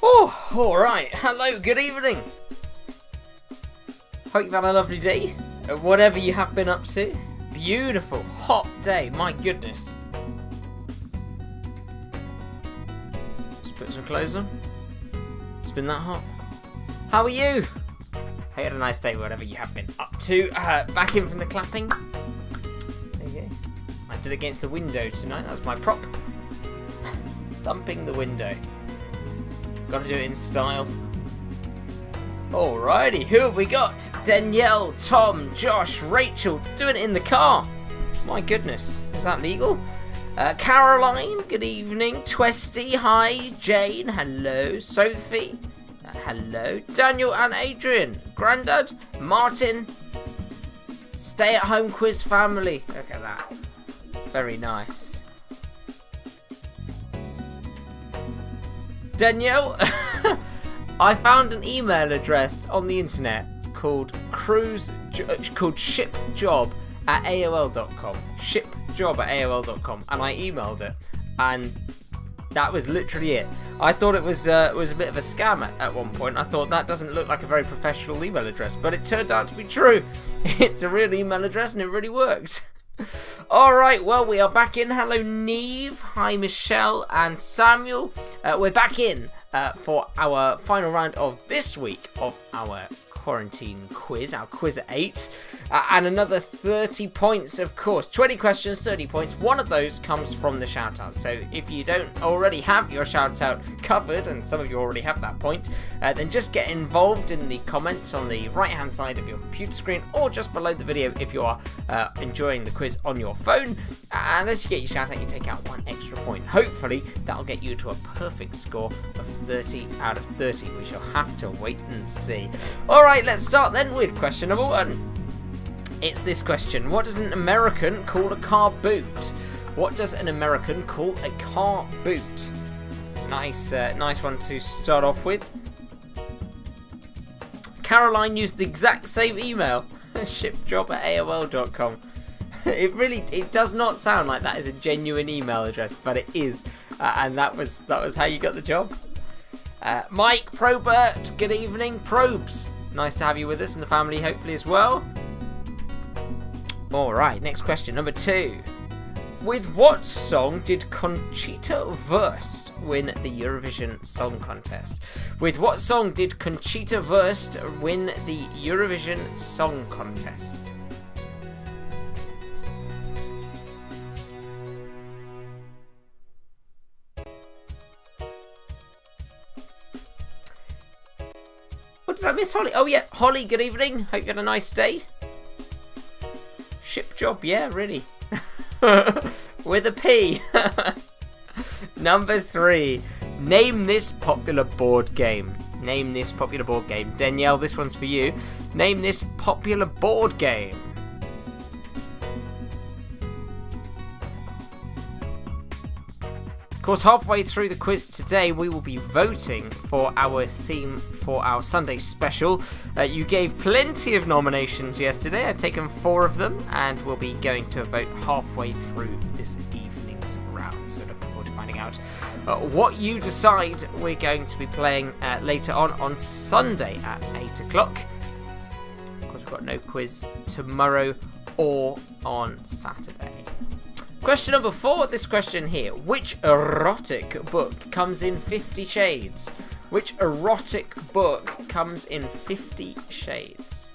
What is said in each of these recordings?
Oh, alright. Hello, good evening. Hope you've had a lovely day. Whatever you have been up to. Beautiful, hot day, my goodness. Just put some clothes on. It's been that hot. How are you? Hope you had a nice day, whatever you have been up to. Back in from the clapping. There you go. I did it against the window tonight, that was my prop. Thumping the window. Gotta do it in style. Alrighty, who have we got? Danielle, Tom, Josh, Rachel, doing it in the car. My goodness, is that legal? Caroline, good evening. Twesty, hi. Jane, hello. Sophie, hello. Daniel and Adrian. Grandad, Martin. Stay at home quiz family. Look at that. Very nice. Danielle, I found an email address on the internet called shipjob@aol.com. Shipjob@aol.com, and I emailed it, and that was literally it. I thought it was a bit of a scam at one point. I thought that doesn't look like a very professional email address, but it turned out to be true. It's a real email address, and it really worked. Alright, well, we are back in. Hello, Neve. Hi, Michelle and Samuel. We're back in for our final round of this week of our quarantine quiz, our quiz at 8. And another 30 points, of course. 20 questions, 30 points. One of those comes from the shout-out. So if you don't already have your shout-out covered, and some of you already have that point, then just get involved in the comments on the right-hand side of your computer screen, or just below the video if you are enjoying the quiz on your phone. And as you get your shout-out, you take out 1 extra point. Hopefully, that'll get you to a perfect score of 30 out of 30. We shall have to wait and see. Alright, let's start then with question number 1. It's this question. What does an American call a car boot? What does an American call a car boot? Nice one to start off with. Caroline used the exact same email. shipjob@aol.com. It does not sound like that is a genuine email address, but it is. And that was how you got the job. Mike Probert, good evening. Probes, nice to have you with us and the family hopefully as well. Alright, next question, number 2. With what song did Conchita Wurst win the Eurovision Song Contest? With what song did Conchita Wurst win the Eurovision Song Contest? What did I miss, Holly? Oh yeah, Holly, good evening. Hope you had a nice day. Ship job, yeah, really. With a P. Number 3. Name this popular board game. Name this popular board game. Danielle, this one's for you. Name this popular board game. Of course, halfway through the quiz today, we will be voting for our theme for our Sunday special. You gave plenty of nominations yesterday. I've taken 4 of them, and we'll be going to a vote halfway through this evening's round. So looking forward to finding out what you decide we're going to be playing later on Sunday at 8 o'clock. Of course, we've got no quiz tomorrow or on Saturday. Question number 4, this question here. Which erotic book comes in 50 shades? Which erotic book comes in 50 shades?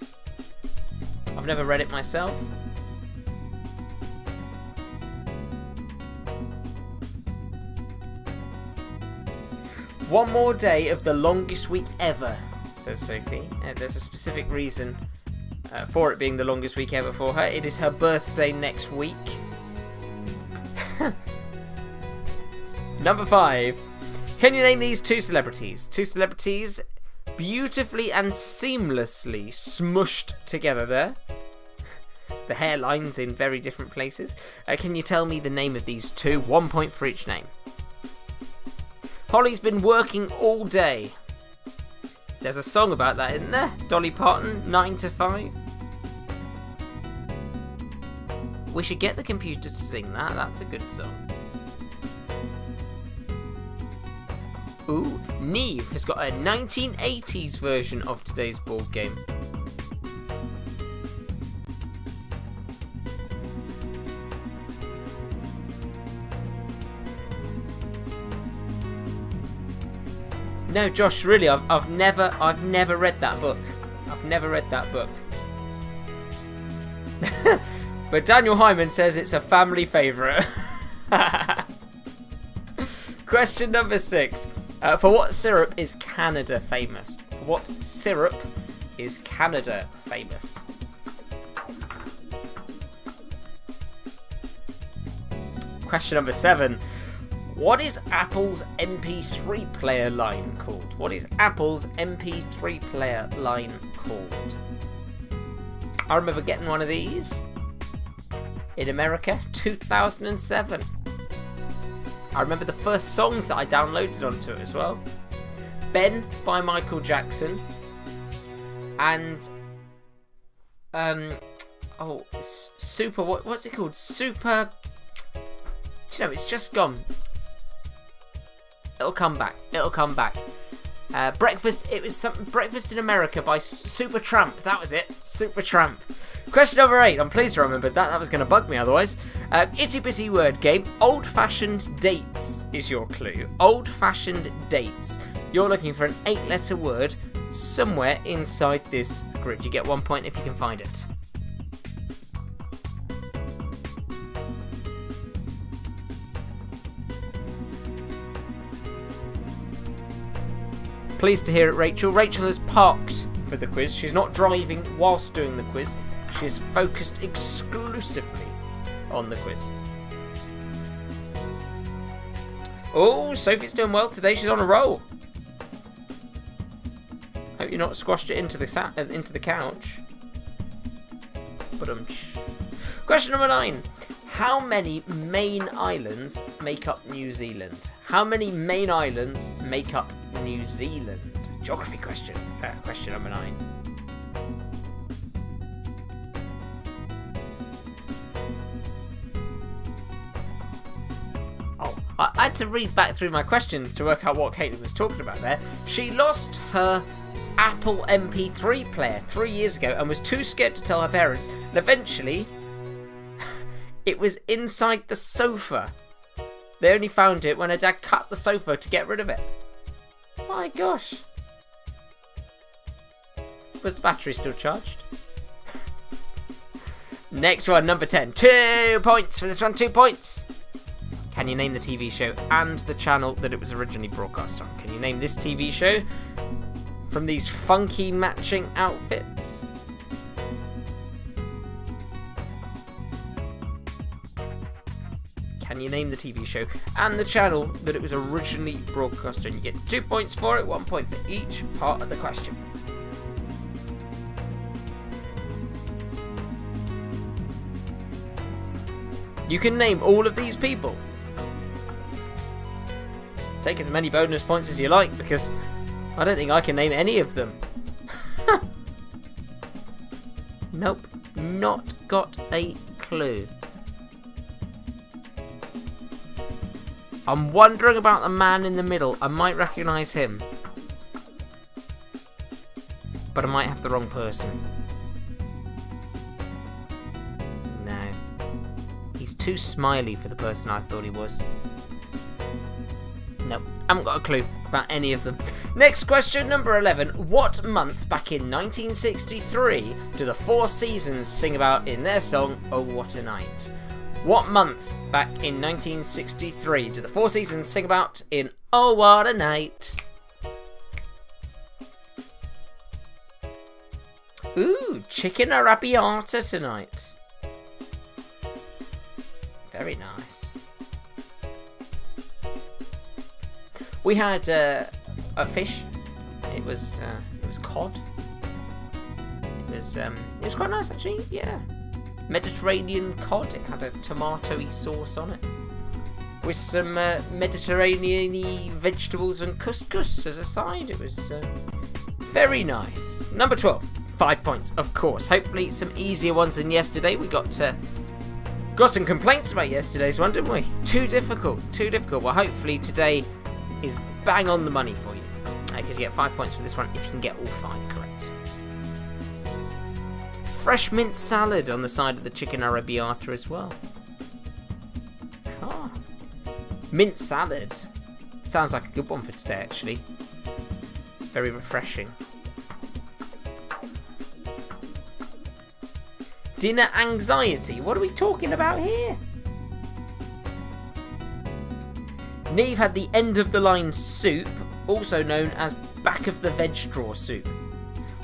I've never read it myself. One more day of the longest week ever, says Sophie. There's a specific reason for it being the longest week ever for her. It is her birthday next week. Number 5. Can you name these 2 celebrities? 2 celebrities beautifully and seamlessly smushed together there. The hairlines in very different places. Can you tell me the name of these 2? 1 point for each name. Holly's been working all day. There's a song about that, isn't there? Dolly Parton, 9 to 5. We should get the computer to sing that. That's a good song. Ooh, Neve has got a 1980s version of today's board game. No, Josh, really, I've never read that book. I've never read that book. But Daniel Hyman says it's a family favourite. Question number 6. For what syrup is Canada famous? For what syrup is Canada famous? Question number 7. What is Apple's MP3 player line called? What is Apple's MP3 player line called? I remember getting one of these in America, 2007. I remember the first songs that I downloaded onto it as well. Ben by Michael Jackson. And Super, what's it called? Super, you know, it's just gone. It'll come back. Breakfast. It was something. Breakfast in America by Supertramp. That was it. Supertramp. Question number 8. I'm pleased to remember that. That was going to bug me otherwise. Itty bitty word game. Old-fashioned dates is your clue. Old-fashioned dates. You're looking for an 8-letter word somewhere inside this grid. You get 1 point if you can find it. Pleased to hear it, Rachel. Rachel has parked for the quiz. She's not driving whilst doing the quiz. She's focused exclusively on the quiz. Oh, Sophie's doing well today. She's on a roll. Hope you're not squashed it into the couch. Question number 9. How many main islands make up New Zealand? How many main islands make up New Zealand? Geography question. Question number 9. Oh, I had to read back through my questions to work out what Caitlin was talking about there. She lost her Apple MP3 player 3 years ago and was too scared to tell her parents. And eventually, it was inside the sofa. They only found it when her dad cut the sofa to get rid of it. My gosh. Was the battery still charged? Next one, number 10. 2 points for this one, 2 points. Can you name the TV show and the channel that it was originally broadcast on? Can you name this TV show from these funky matching outfits? Can you name the TV show and the channel that it was originally broadcast on? You get 2 points for it, 1 point for each part of the question. You can name all of these people. Take as many bonus points as you like, because I don't think I can name any of them. Nope, not got a clue. I'm wondering about the man in the middle. I might recognise him. But I might have the wrong person. No. He's too smiley for the person I thought he was. Nope, I haven't got a clue about any of them. Next question, number 11. What month back in 1963 do the Four Seasons sing about in their song, Oh What a Night? What month back in 1963 did the Four Seasons sing about in Oh What a Night? Ooh, chicken arrabbiata tonight. Very nice. We had a fish. It was cod. It was quite nice actually. Yeah. Mediterranean cod. It had a tomatoey sauce on it with some Mediterranean-y vegetables and couscous as a side. It was very nice. Number 12, 5 points, of course. Hopefully some easier ones than yesterday. We got some complaints about yesterday's one, didn't we? Too difficult. Well, hopefully today is bang on the money for you. Because you get 5 points for this one if you can get all 5 correct. Fresh mint salad on the side of the chicken arrabbiata as well. Ah. Mint salad. Sounds like a good one for today, actually. Very refreshing. Dinner anxiety. What are we talking about here? Neve had the end of the line soup, also known as back of the veg straw soup.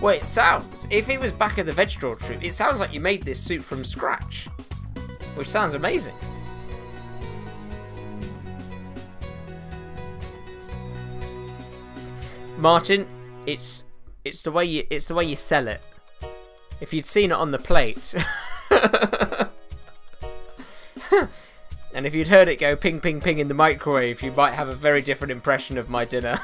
Well, it sounds, if it was back of the veg straw soup, it sounds like you made this soup from scratch, which sounds amazing. Martin, it's the way you sell it. If you'd seen it on the plate, and if you'd heard it go ping ping ping in the microwave, you might have a very different impression of my dinner.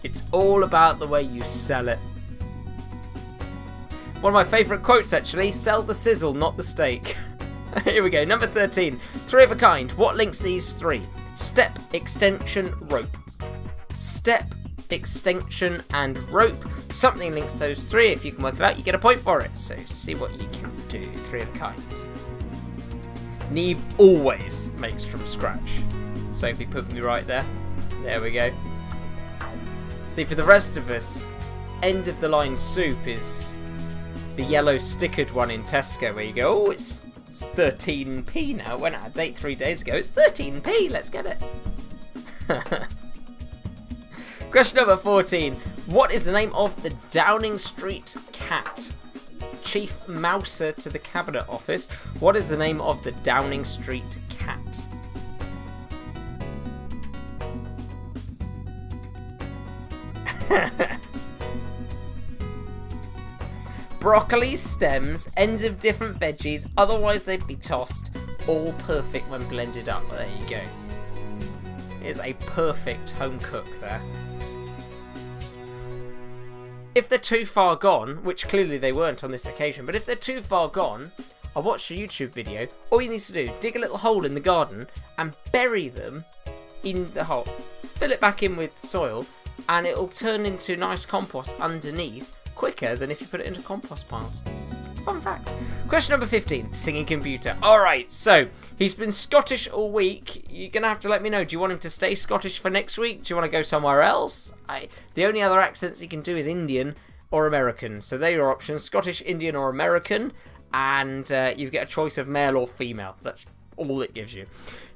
It's all about the way you sell it. One of my favourite quotes, actually: "Sell the sizzle, not the steak." Here we go. Number 13. 3 of a kind. What links these 3? Step, extension, rope. Step, extension, and rope. Something links those 3. If you can work it out, you get a point for it. So see what you can do. 3 of a kind. Neve always makes from scratch. Sophie put me right there. There we go. See, for the rest of us, end of the line soup is the yellow stickered one in Tesco where you go, oh, it's 13p now. It went out of date 3 days ago. It's 13p. Let's get it. Question number 14. What is the name of the Downing Street cat? Chief Mouser to the Cabinet Office. What is the name of the Downing Street cat? Broccoli, stems, ends of different veggies, otherwise they'd be tossed. All perfect when blended up. There you go. It is a perfect home cook there. If they're too far gone, which clearly they weren't on this occasion, but if they're too far gone, I watched a YouTube video. All you need to do, dig a little hole in the garden and bury them in the hole. Fill it back in with soil and it'll turn into nice compost underneath quicker than if you put it into compost piles. Fun fact. Question number 15. Singing computer. Alright, so he's been Scottish all week. You're going to have to let me know. Do you want him to stay Scottish for next week? Do you want to go somewhere else? The only other accents he can do is Indian or American. So they're your options. Scottish, Indian or American. And you get a choice of male or female. That's all it gives you.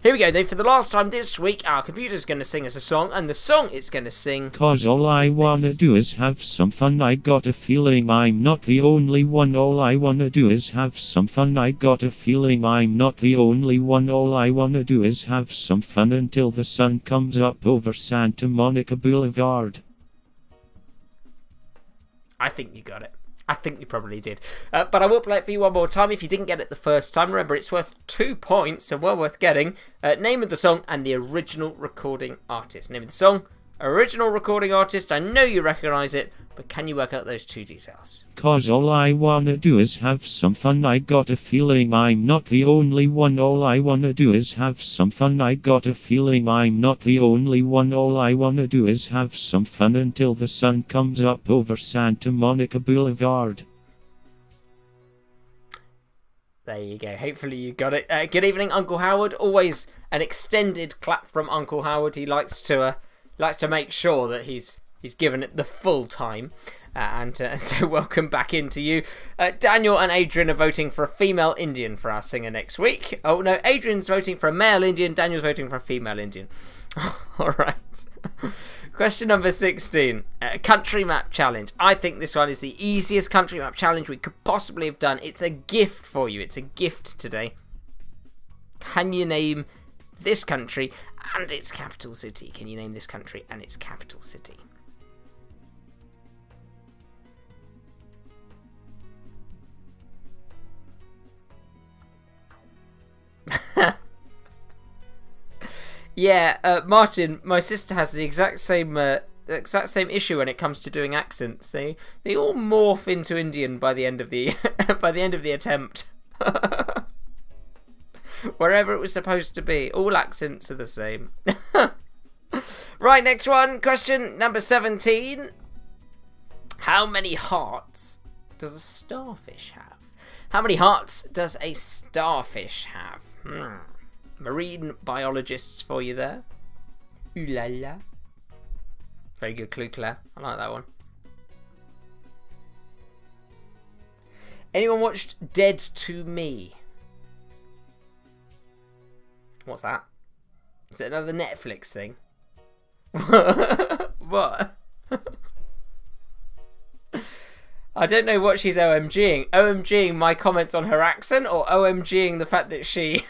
Here we go then. For the last time this week, our computer's going to sing us a song, and the song it's going to sing, "'Cause all I wanna do is have some fun. I got a feeling I'm not the only one. All I wanna do is have some fun. I got a feeling I'm not the only one. All I wanna do is have some fun until the sun comes up over Santa Monica Boulevard." I think you got it. I think you probably did. But I will play it for you one more time. If you didn't get it the first time, remember it's worth 2 points, so well worth getting. Name of the song and the original recording artist. Name of the song, original recording artist. I know you recognise it, but can you work out those 2 details? "'Cause all I wanna do is have some fun. I got a feeling I'm not the only one. All I wanna do is have some fun. I got a feeling I'm not the only one. All I wanna do is have some fun until the sun comes up over Santa Monica Boulevard." There you go. Hopefully you got it. Good evening, Uncle Howard. Always an extended clap from Uncle Howard. He likes to make sure that he's given it the full time. So welcome back into you. Daniel and Adrian are voting for a female Indian for our singer next week. Oh no, Adrian's voting for a male Indian, Daniel's voting for a female Indian. Alright. Question number 16. Country map challenge. I think this one is the easiest country map challenge we could possibly have done. It's a gift for you. It's a gift today. Can you name this country and its capital city? Can you name this country and its capital city? Yeah, Martin, my sister has the exact same issue when it comes to doing accents. They all morph into Indian by the end of the by the end of the attempt. Wherever it was supposed to be. All accents are the same. Right, next one. Question number 17. How many hearts does a starfish have? How many hearts does a starfish have? Marine biologists for you there. Ooh la la. Very good clue, Claire. I like that one. Anyone watched Dead to Me? What's that? Is it another Netflix thing? What? I don't know what she's OMGing. OMGing my comments on her accent, or OMGing the fact that she...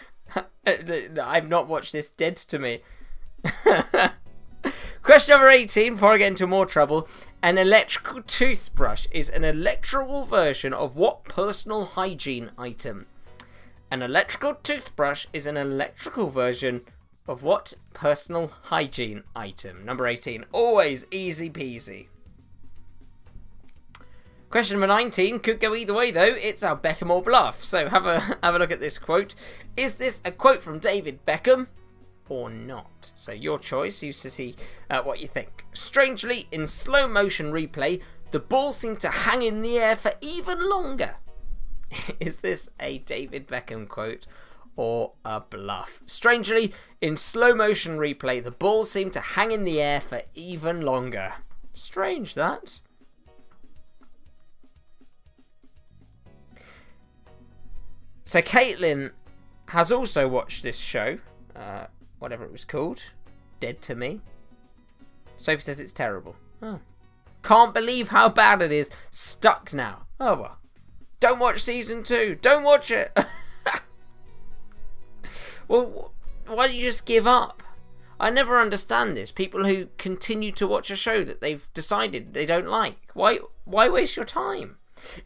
that I've not watched this Dead to Me. Question number 18, before I get into more trouble. An electrical toothbrush is an electrical version of what personal hygiene item? An electrical toothbrush is an electrical version of what personal hygiene item? Number 18. Always easy peasy. Question number 19 could go either way though. It's our Beckham or bluff. So have a look at this quote. Is this a quote from David Beckham or not? So your choice. Used to see what you think. Strangely, in slow motion replay, the ball seemed to hang in the air for even longer. Is this a David Beckham quote or a bluff? Strangely, in slow motion replay, the ball seemed to hang in the air for even longer. Strange that. So Caitlin has also watched this show, whatever it was called, Dead to Me. Sophie says it's terrible. Oh. Can't believe how bad it is. Stuck now. Oh well. Don't watch season 2. Don't watch it. Well, why don't you just give up? I never understand this. People who continue to watch a show that they've decided they don't like. Why waste your time?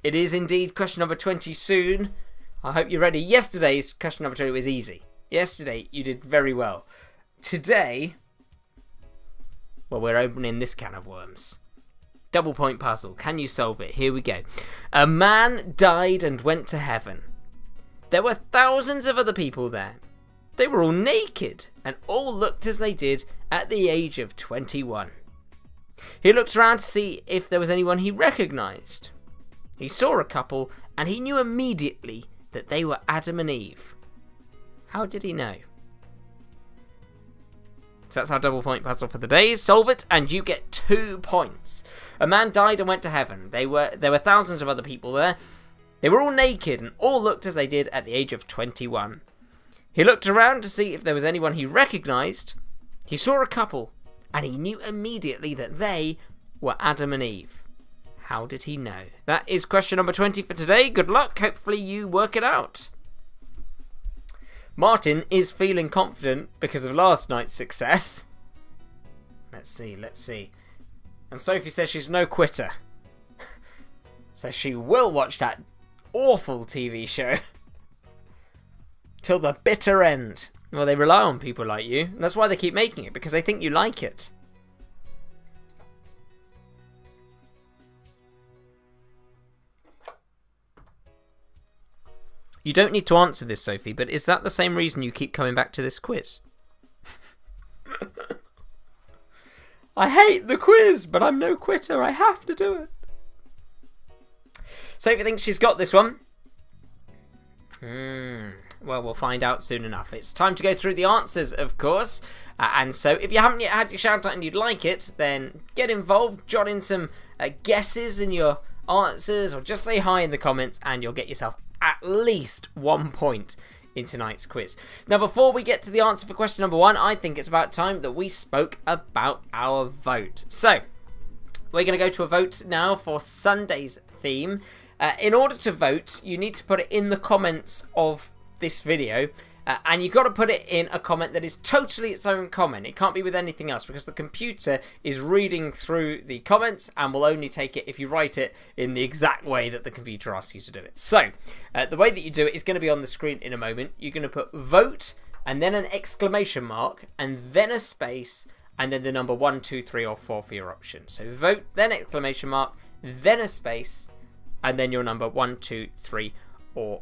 It is indeed question number 20 soon. I hope you're ready. Yesterday's question number 2 was easy. Yesterday, you did very well. Today, well, we're opening this can of worms. Double point puzzle. Can you solve it? Here we go. A man died and went to heaven. There were thousands of other people there. They were all naked and all looked as they did at the age of 21. He looked around to see if there was anyone he recognised. He saw a couple and he knew immediately that they were Adam and Eve. How did he know? So that's our double point puzzle for the day. Solve it and you get 2 points. A man died and went to heaven. There were thousands of other people there. They were all naked and all looked as they did at the age of 21. He looked around to see if there was anyone he recognised. He saw a couple and he knew immediately that they were Adam and Eve. How did he know? That is question number 20 for today. Good luck. Hopefully you work it out. Martin is feeling confident because of last night's success. Let's see. And Sophie says she's no quitter. So she will watch that awful TV show till the bitter end. Well, they rely on people like you. And that's why they keep making it, because they think you like it. You don't need to answer this, Sophie, but is that the same reason you keep coming back to this quiz? I hate the quiz, but I'm no quitter. I have to do it. Sophie thinks she's got this one. Well, we'll find out soon enough. It's time to go through the answers, of course. And so if you haven't yet had your shout out and you'd like it, then get involved, jot in some guesses in your answers, or just say hi in the comments and you'll get yourself at least 1 point in tonight's quiz. Now, before we get to the answer for question number 1, I think it's about time that we spoke about our vote. So, we're going to go to a vote now for Sunday's theme. In order to vote, you need to put it in the comments of this video, and you've got to put it in a comment that is totally its own comment. It can't be with anything else, because the computer is reading through the comments and will only take it if you write it in the exact way that the computer asks you to do it. So, the way that you do it is going to be on the screen in a moment. You're going to put vote, and then an exclamation mark, and then a space, and then the number 1, 2, 3, or 4 for your option. So vote, then exclamation mark, then a space, and then your number 1, 2, 3, or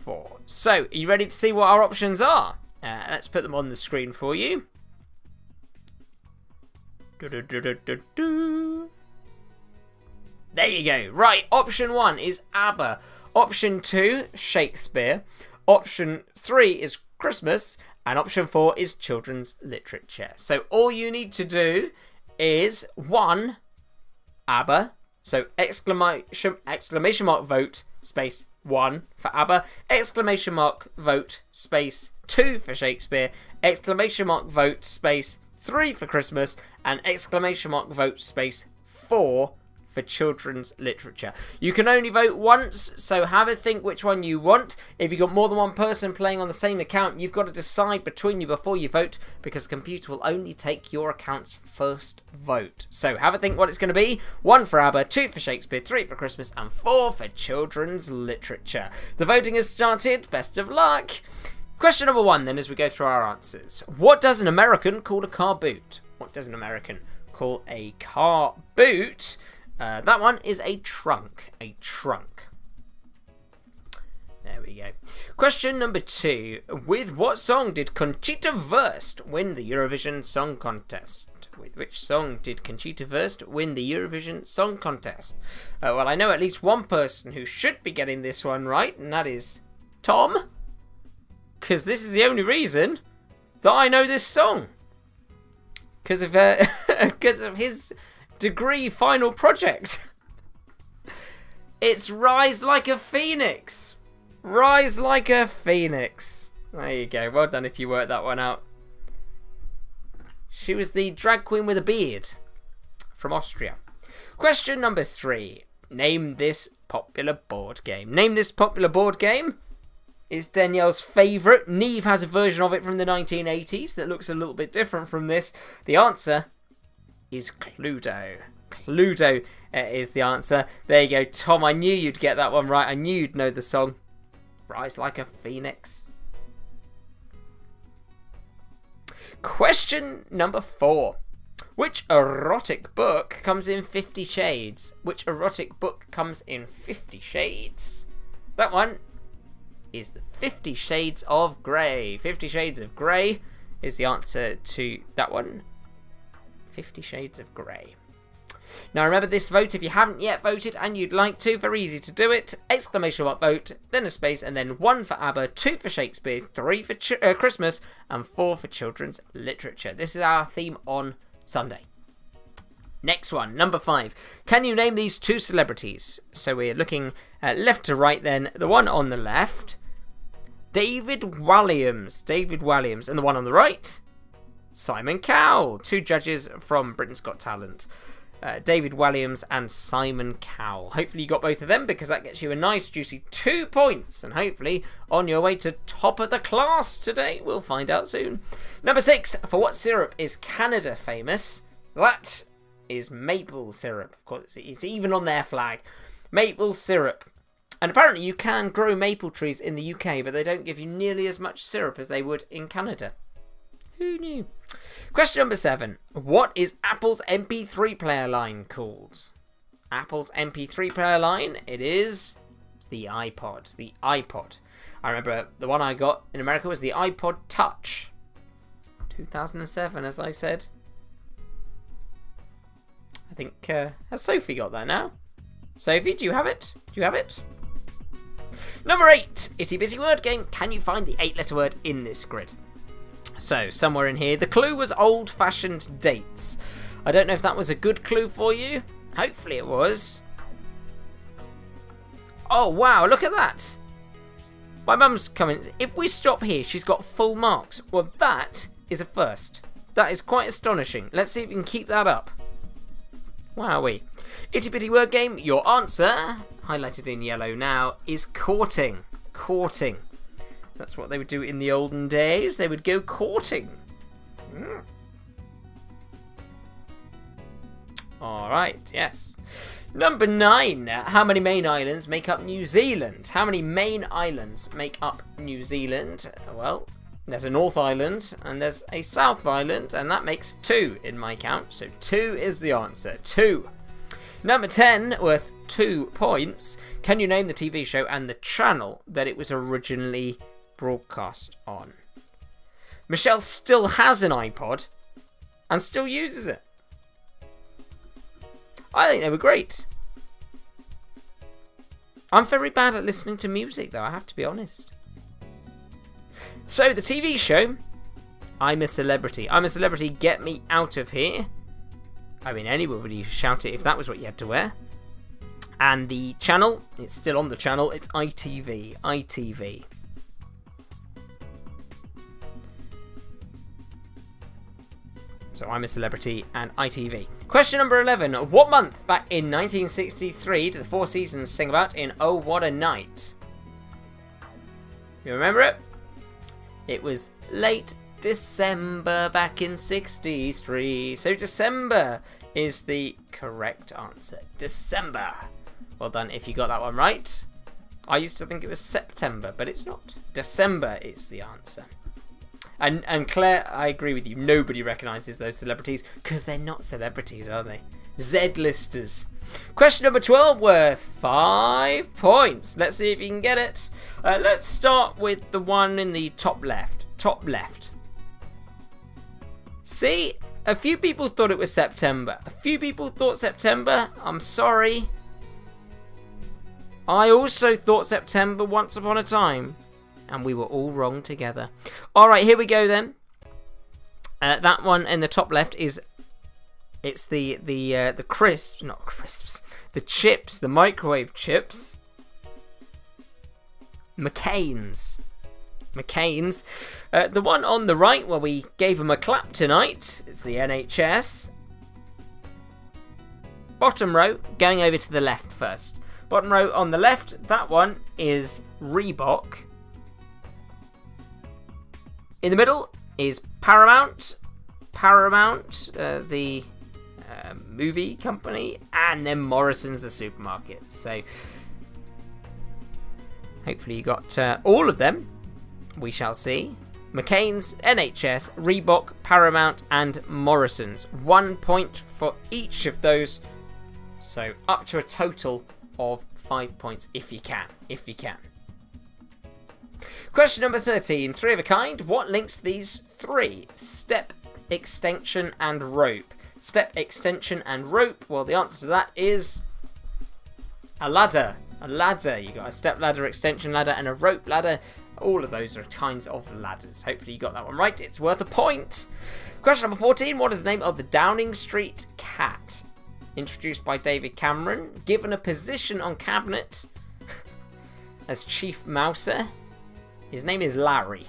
4. So, are you ready to see what our options are? Let's put them on the screen for you. There you go. Right, option 1 is ABBA. Option 2, Shakespeare. Option 3 is Christmas. And option 4 is children's literature. So all you need to do is 1, ABBA. So exclamation mark vote space 1 for ABBA. Exclamation mark vote space 2 for Shakespeare. Exclamation mark vote space 3 for Christmas. And exclamation mark vote space 4 for children's literature. You can only vote once, so have a think which one you want. If you've got more than one person playing on the same account, you've got to decide between you before you vote, because the computer will only take your account's first vote. So have a think what it's going to be. 1 for ABBA, 2 for Shakespeare, 3 for Christmas, and 4 for children's literature. The voting has started. Best of luck. Question number 1 then, as we go through our answers. What does an American call a car boot? What does an American call a car boot? That one is a trunk. A trunk. There we go. Question number 2. With what song did Conchita Wurst win the Eurovision Song Contest? With which song did Conchita Wurst win the Eurovision Song Contest? Well, I know at least one person who should be getting this one right, and that is Tom. Because this is the only reason that I know this song. Because of his degree final project. It's Rise Like a Phoenix. Rise Like a Phoenix. There you go. Well done if you worked that one out. She was the drag queen with a beard from Austria. Question number 3. Name this popular board game. Name this popular board game. It's Danielle's favourite. Neve has a version of it from the 1980s that looks a little bit different from this. The answer is Cluedo. Cluedo is the answer. There you go, Tom. I knew you'd get that one right. I knew you'd know the song. Rise Like a Phoenix. Question number 4. Which erotic book comes in 50 Shades? Which erotic book comes in 50 Shades? That one is the 50 Shades of Grey. 50 Shades of Grey is the answer to that one. 50 Shades of Grey. Now remember this vote, if you haven't yet voted and you'd like to, very easy to do it. Exclamation mark vote, then a space, and then 1 for ABBA, 2 for Shakespeare, 3 for Christmas, and 4 for children's literature. This is our theme on Sunday. Next one, number 5. Can you name these 2 celebrities? So we're looking left to right then. The one on the left, David Walliams. David Walliams. And the one on the right, Simon Cowell. 2 judges from Britain's Got Talent. David Walliams and Simon Cowell. Hopefully you got both of them, because that gets you a nice juicy 2 points, and hopefully on your way to top of the class today. We'll find out soon. Number 6. For what syrup is Canada famous? That is maple syrup. Of course, it's even on their flag. Maple syrup. And apparently you can grow maple trees in the UK, but they don't give you nearly as much syrup as they would in Canada. Who knew? Question number 7. What is Apple's MP3 player line called? Apple's MP3 player line? It is the iPod. The iPod. I remember the one I got in America was the iPod Touch. 2007, as I said. I think, has Sophie got that now? Sophie, do you have it? Do you have it? Number 8. Itty bitty word game. Can you find the 8-letter word in this grid? So, somewhere in here. The clue was old-fashioned dates. I don't know if that was a good clue for you. Hopefully it was. Oh, wow, look at that. My mum's coming. If we stop here, she's got full marks. Well, that is a first. That is quite astonishing. Let's see if we can keep that up. Wowee. Itty bitty word game. Your answer, highlighted in yellow now, is courting. Courting. That's what they would do in the olden days. They would go courting. Alright, yes. Number 9. How many main islands make up New Zealand? How many main islands make up New Zealand? Well, there's a North Island and there's a South Island, and that makes 2 in my count. So 2 is the answer. 2. Number 10, worth 2 points. Can you name the TV show and the channel that it was originally broadcast on? Michelle still has an iPod and still uses it. I think they were great. I'm very bad at listening to music, though, I have to be honest. So, the TV show, I'm a Celebrity. I'm a Celebrity, get me out of here. I mean, anybody would shout it if that was what you had to wear. And the channel, it's still on the channel, it's ITV. ITV. So I'm a Celebrity and ITV. Question number 11. What month back in 1963 did the Four Seasons sing about in Oh What a Night? You remember it? It was late December back in 63. So December is the correct answer. December. Well done if you got that one right. I used to think it was September, but it's not. December is the answer. And Claire, I agree with you. Nobody recognises those celebrities because they're not celebrities, are they? Z-listers. Question number 12 worth 5 points. Let's see if you can get it. Let's start with the one in the top left. Top left. See, a few people thought it was September. A few people thought September. I'm sorry. I also thought September once upon a time. And we were all wrong together. Alright, here we go then. That one in the top left is... It's the crisps, not crisps. The chips, the microwave chips. McCain's. McCain's. The one on the right, where we gave them a clap tonight, it's the NHS. Bottom row, going over to the left first. Bottom row on the left, that one is Reebok. In the middle is Paramount. Paramount, the movie company, and then Morrison's, the supermarket. So hopefully you got all of them. We shall see. McCain's, NHS, Reebok, Paramount, and Morrison's. 1 point for each of those. So up to a total of 5 points if you can. If you can. Question number 13. 3 of a kind. What links these 3? Step, extension, and rope. Step, extension, and rope. Well, the answer to that is a ladder. A ladder. You got a step ladder, extension ladder, and a rope ladder. All of those are kinds of ladders. Hopefully you got that one right. It's worth a point. Question number 14. What is the name of the Downing Street cat? Introduced by David Cameron. Given a position on cabinet as Chief Mouser. His name is Larry.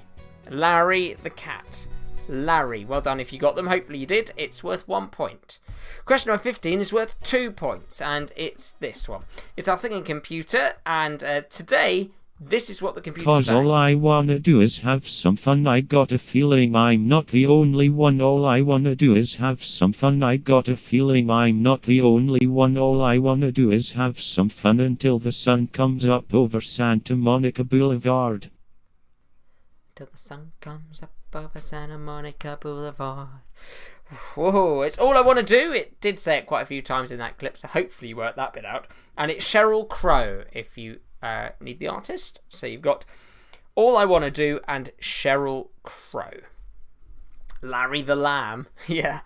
Larry the cat. Larry. Well done if you got them. Hopefully you did. It's worth 1 point. Question number 15 is worth 2 points. And it's this one. It's our singing computer. And today, this is what the computer Cause sang. all I wanna do is have some fun. I got a feeling I'm not the only one. All I wanna do is have some fun. I got a feeling I'm not the only one. All I wanna do is have some fun until the sun comes up over Santa Monica Boulevard. Till the sun comes up over Santa Monica Boulevard. Whoa, it's all I want to do. It did say it quite a few times in that clip, so hopefully you worked that bit out. And it's Sheryl Crow if you need the artist. So you've got All I Want to Do and Sheryl Crow. Larry the Lamb. Yeah.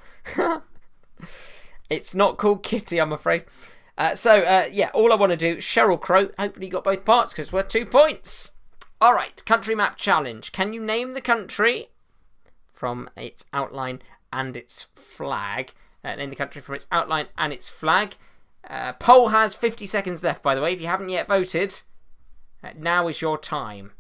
It's not called Kitty, I'm afraid. Yeah, All I Want to Do, Sheryl Crow. Hopefully you got both parts because it's worth 2 points. Alright, country map challenge. Can you name the country from its outline and its flag? Name the country from its outline and its flag. Poll has 50 seconds left, by the way. If you haven't yet voted, now is your time.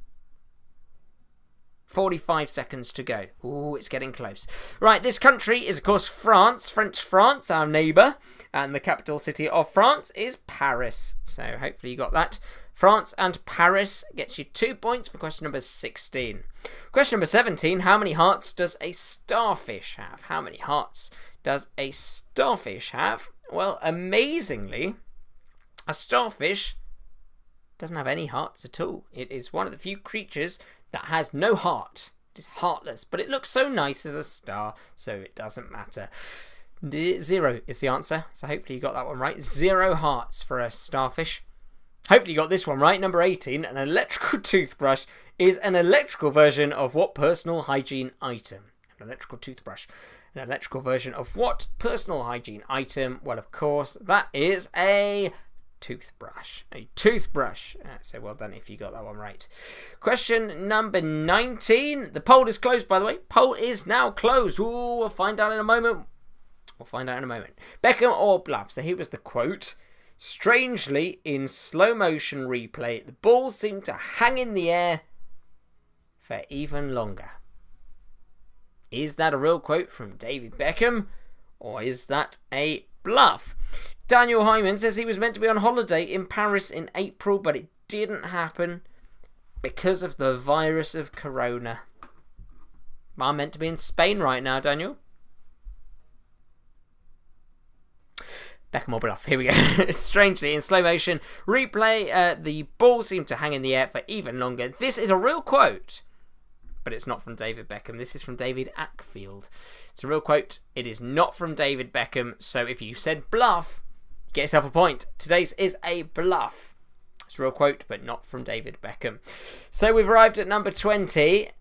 45 seconds to go. Ooh, it's getting close. Right, this country is, of course, France. French France, our neighbour. And the capital city of France is Paris. So hopefully you got that. France and Paris gets you 2 points for question number 16. Question number 17. How many hearts does a starfish have? How many hearts does a starfish have? Well, amazingly, a starfish doesn't have any hearts at all. It is one of the few creatures that has no heart. It is heartless, but it looks so nice as a star, so it doesn't matter. 0 is the answer, so hopefully you got that one right. 0 hearts for a starfish. Hopefully you got this one right. Number 18, an electrical toothbrush is an electrical version of what personal hygiene item? An electrical toothbrush. An electrical version of what personal hygiene item? Well, of course, that is a toothbrush. A toothbrush. So well done if you got that one right. Question number 19. The poll is closed, by the way. Poll is now closed. Ooh, we'll find out in a moment. Beckham or Bluff? So here was the quote. Strangely, in slow motion replay, the ball seemed to hang in the air for even longer. Is that a real quote from David Beckham, or is that a bluff? Daniel Hyman says he was meant to be on holiday in Paris in April, but it didn't happen because of the virus of corona. I'm meant to be in Spain right now, Daniel. Beckham or bluff. Here we go. Strangely, in slow motion replay, the ball seemed to hang in the air for even longer. This is a real quote, but it's not from David Beckham. This is from David Ackfield. It's a real quote. It is not from David Beckham. So if you said bluff, get yourself a point. Today's is a bluff. It's a real quote, but not from David Beckham. So we've arrived at number 20.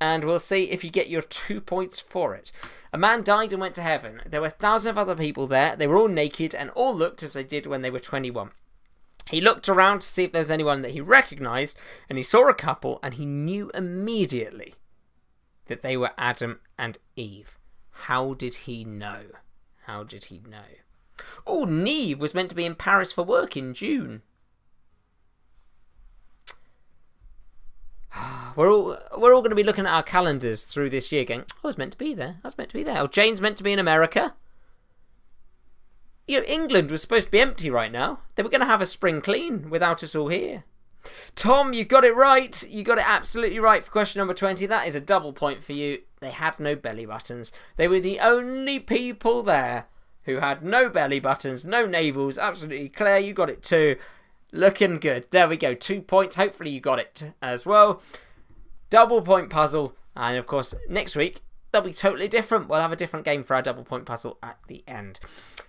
And we'll see if you get your 2 points for it. A man died and went to heaven. There were thousands of other people there. They were all naked and all looked as they did when they were 21. He looked around to see if there was anyone that he recognised, and he saw a couple, and he knew immediately that they were Adam and Eve. How did he know? Oh, Neve was meant to be in Paris for work in June. We're all going to be looking at our calendars through this year going, I was meant to be there. Oh, Jane's meant to be in America. You know, England was supposed to be empty right now. They were going to have a spring clean without us all here. Tom, you got it right. You got it absolutely right for question number 20. That is a double point for you. They had no belly buttons. They were the only people there who had no belly buttons, no navels. Absolutely. Claire, you got it too. Looking good. There we go. 2 points. Hopefully you got it as well. Double point puzzle. And of course, next week, they'll be totally different. We'll have a different game for our double point puzzle at the end.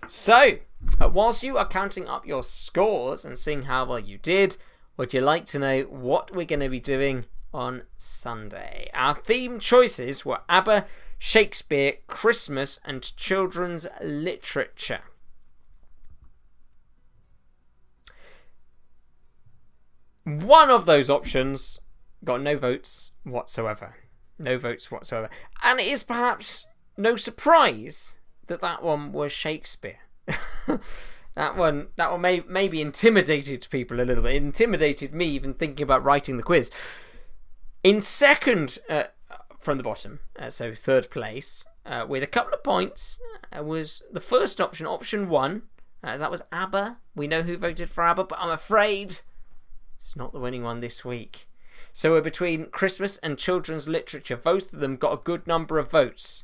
So, whilst you are counting up your scores and seeing how well you did, would you like to know what we're going to be doing on Sunday? Our theme choices were ABBA, Shakespeare, Christmas, and children's literature. One of those options got no votes whatsoever. And it is perhaps no surprise that one was Shakespeare. that one maybe intimidated people a little bit. It intimidated me even thinking about writing the quiz. In second from the bottom, so third place, with a couple of points, was the first option, option 1. That was ABBA. We know who voted for ABBA, but I'm afraid it's not the winning one this week. So we're between Christmas and children's literature. Both of them got a good number of votes.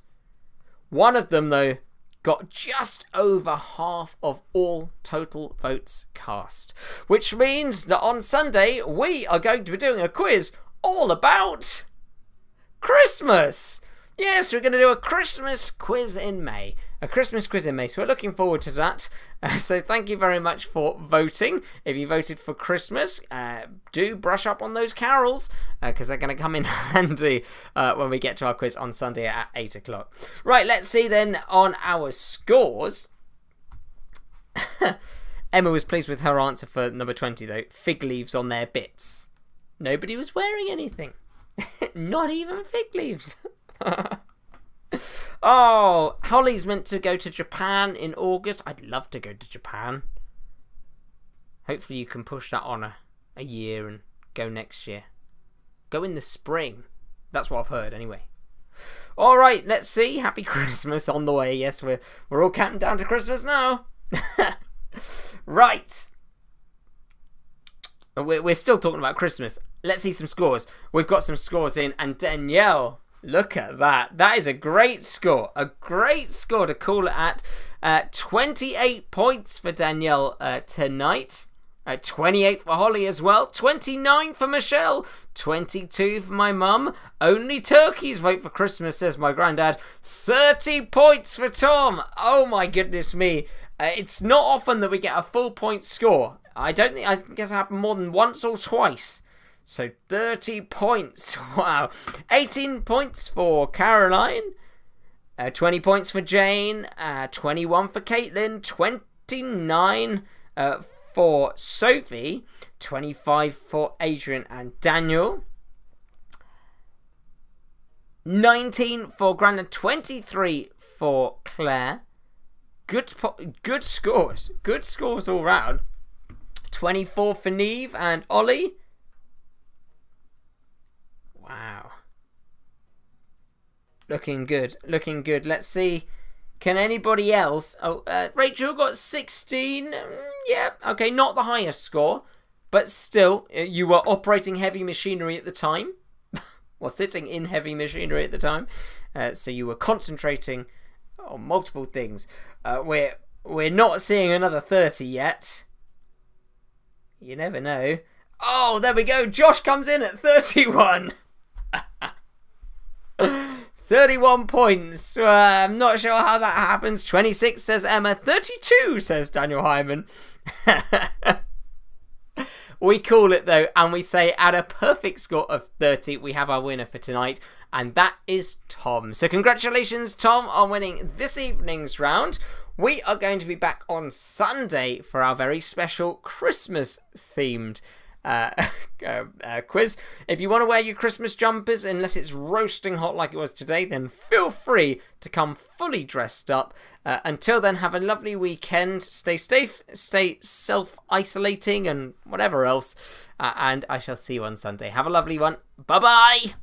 One of them, though, got just over half of all total votes cast. Which means that on Sunday, we are going to be doing a quiz all about Christmas. Yes, we're going to do a Christmas quiz in May. So we're looking forward to that. So thank you very much for voting. If you voted for Christmas, do brush up on those carols because they're going to come in handy when we get to our quiz on Sunday at 8 o'clock. Right, let's see then on our scores. Emma was pleased with her answer for number 20 though. Fig leaves on their bits. Nobody was wearing anything. Not even fig leaves. Oh, Holly's meant to go to Japan in August. I'd love to go to Japan. Hopefully you can push that on a year and go next year. Go in the spring. That's what I've heard anyway. Alright, let's see. Happy Christmas on the way. Yes, we're all counting down to Christmas now. Right. We're still talking about Christmas. Let's see some scores. We've got some scores in, and Danielle, look at that. That is a great score. A great score to call it at. 28 points for Danielle tonight. 28 for Holly as well. 29 for Michelle. 22 for my mum. Only turkeys vote for Christmas, says my granddad. 30 points for Tom. Oh my goodness me. It's not often that we get a full point score. I think it's happened more than once or twice. So 30 points. Wow. 18 points for Caroline. 20 points for Jane. 21 for Caitlin. 29 for Sophie. 25 for Adrian and Daniel. 19 for Grandad. 23 for Claire. Good scores. Good scores all round. 24 for Neve and Ollie. Wow. Looking good. Looking good. Let's see. Can anybody else... Rachel got 16. Yeah, okay, not the highest score. But still, you were operating heavy machinery at the time. Well, sitting in heavy machinery at the time. So you were concentrating on multiple things. We're not seeing another 30 yet. You never know. Oh, there we go. Josh comes in at 31. 31 points. I'm not sure how that happens. 26 says Emma. 32 says Daniel Hyman. We call it though, and we say at a perfect score of 30, we have our winner for tonight, and that is Tom. So congratulations, Tom, on winning this evening's round. We are going to be back on Sunday for our very special Christmas-themed quiz. If you want to wear your Christmas jumpers, unless it's roasting hot like it was today, then feel free to come fully dressed up. Until then, have a lovely weekend. Stay safe, stay self-isolating and whatever else. And I shall see you on Sunday. Have a lovely one. Bye-bye.